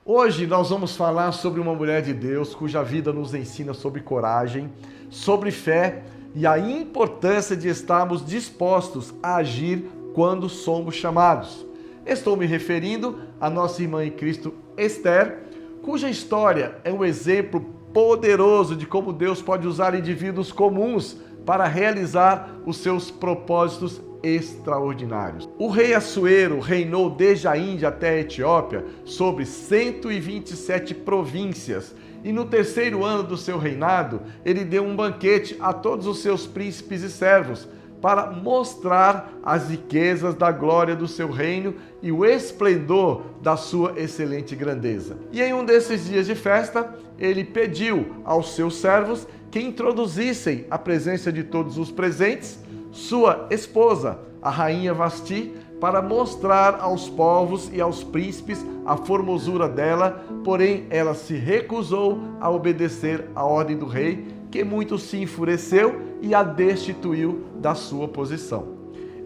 Hoje nós vamos falar sobre uma mulher de Deus cuja vida nos ensina sobre coragem, sobre fé e a importância de estarmos dispostos a agir quando somos chamados. Estou me referindo à nossa irmã em Cristo, Esther, cuja história é um exemplo poderoso de como Deus pode usar indivíduos comuns para realizar os seus propósitos extraordinários. O rei Assuero reinou desde a Índia até a Etiópia sobre 127 províncias e no terceiro ano do seu reinado ele deu um banquete a todos os seus príncipes e servos para mostrar as riquezas da glória do seu reino e o esplendor da sua excelente grandeza. E em um desses dias de festa, ele pediu aos seus servos que introduzissem à presença de todos os presentes sua esposa, a rainha Vasti, para mostrar aos povos e aos príncipes a formosura dela, porém ela se recusou a obedecer à ordem do rei, que muito se enfureceu e a destituiu da sua posição.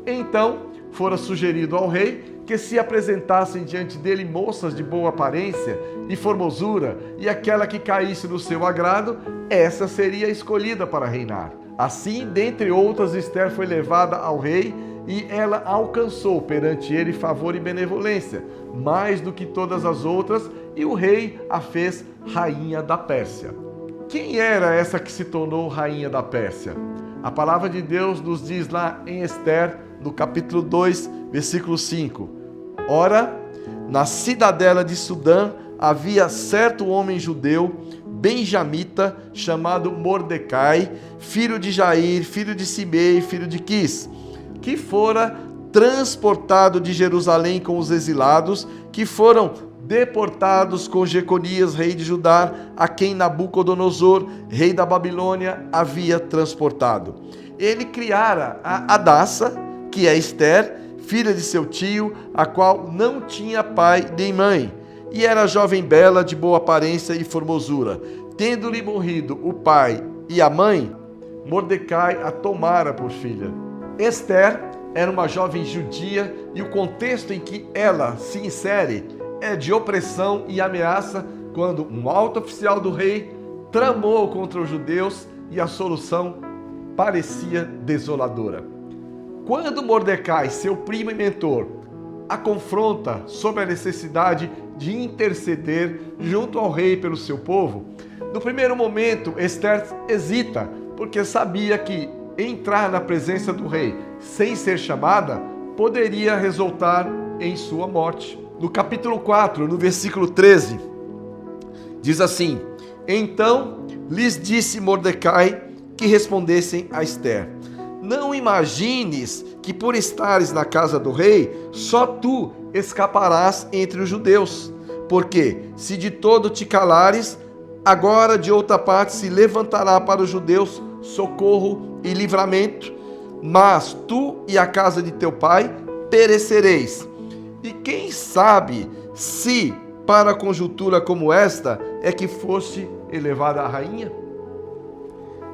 Então, fora sugerido ao rei que se apresentassem diante dele moças de boa aparência e formosura, e aquela que caísse no seu agrado, essa seria escolhida para reinar. Assim, dentre outras, Esther foi levada ao rei e ela alcançou perante ele favor e benevolência, mais do que todas as outras, e o rei a fez rainha da Pérsia. Quem era essa que se tornou rainha da Pérsia? A palavra de Deus nos diz lá em Esther, no capítulo 2, versículo 5. Ora, na cidadela de Sudã havia certo homem judeu, benjamita, chamado Mordecai, filho de Jair, filho de Simei, filho de Quis, que fora transportado de Jerusalém com os exilados, que foram deportados com Jeconias, rei de Judá, a quem Nabucodonosor, rei da Babilônia, havia transportado. Ele criara a Hadassa, que é Esther, filha de seu tio, a qual não tinha pai nem mãe, e era jovem bela, de boa aparência e formosura. Tendo-lhe morrido o pai e a mãe, Mordecai a tomara por filha. Esther era uma jovem judia e o contexto em que ela se insere é de opressão e ameaça, quando um alto oficial do rei tramou contra os judeus e a solução parecia desoladora. Quando Mordecai, seu primo e mentor, a confronta sobre a necessidade de interceder junto ao rei pelo seu povo, no primeiro momento Esther hesita, porque sabia que entrar na presença do rei sem ser chamada poderia resultar em sua morte. No capítulo 4, no versículo 13, diz assim: Então lhes disse Mordecai que respondessem a Esther: Não imagines que por estares na casa do rei, só tu escaparás entre os judeus, porque se de todo te calares, agora de outra parte se levantará para os judeus socorro e livramento, mas tu e a casa de teu pai perecereis. E quem sabe se para conjuntura como esta é que fosse elevada a rainha?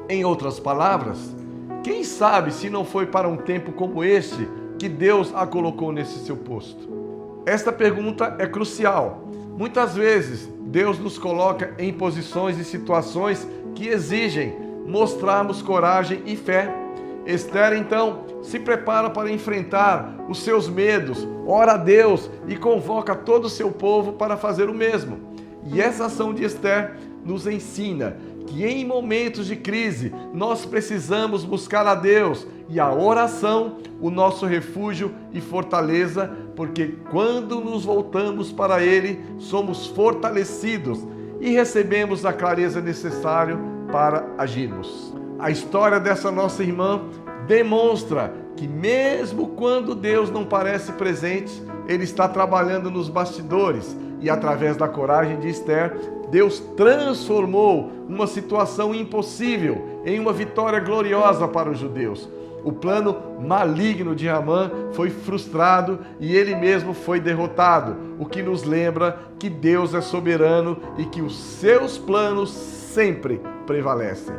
Em outras palavras, quem sabe se não foi para um tempo como este que Deus a colocou nesse seu posto? Esta pergunta é crucial. Muitas vezes Deus nos coloca em posições e situações que exigem mostrarmos coragem e fé. Esther, então, se prepara para enfrentar os seus medos, ora a Deus e convoca todo o seu povo para fazer o mesmo. E essa ação de Esther nos ensina que em momentos de crise nós precisamos buscar a Deus e a oração, o nosso refúgio e fortaleza, porque quando nos voltamos para Ele, somos fortalecidos e recebemos a clareza necessária para agirmos. A história dessa nossa irmã demonstra que mesmo quando Deus não parece presente, Ele está trabalhando nos bastidores e através da coragem de Esther, Deus transformou uma situação impossível em uma vitória gloriosa para os judeus. O plano maligno de Amã foi frustrado e ele mesmo foi derrotado, o que nos lembra que Deus é soberano e que os seus planos sempre prevalecem.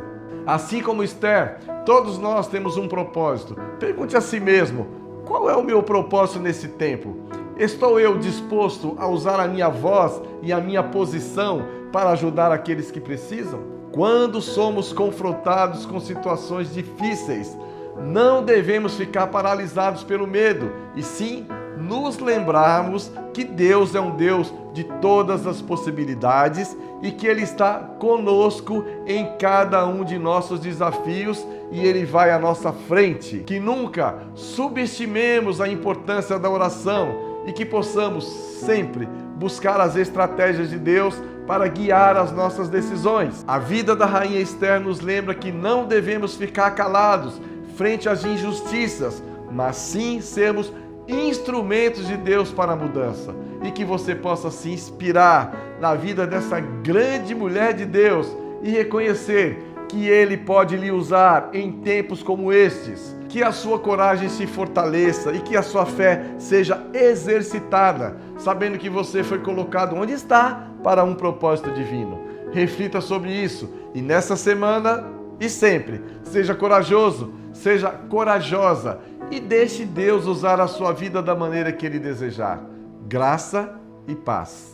Assim como Esther, todos nós temos um propósito. Pergunte a si mesmo: qual é o meu propósito nesse tempo? Estou eu disposto a usar a minha voz e a minha posição para ajudar aqueles que precisam? Quando somos confrontados com situações difíceis, não devemos ficar paralisados pelo medo, e sim nos lembrarmos que Deus é um Deus de todas as possibilidades e que Ele está conosco em cada um de nossos desafios e Ele vai à nossa frente. Que nunca subestimemos a importância da oração e que possamos sempre buscar as estratégias de Deus para guiar as nossas decisões. A vida da Rainha Esther nos lembra que não devemos ficar calados frente às injustiças, mas sim sermos instrumentos de Deus para a mudança. E que você possa se inspirar na vida dessa grande mulher de Deus e reconhecer que Ele pode lhe usar em tempos como estes. Que a sua coragem se fortaleça e que a sua fé seja exercitada, sabendo que você foi colocado onde está para um propósito divino. Reflita sobre isso e nessa semana e sempre, seja corajoso, seja corajosa e deixe Deus usar a sua vida da maneira que Ele desejar. Graça e paz.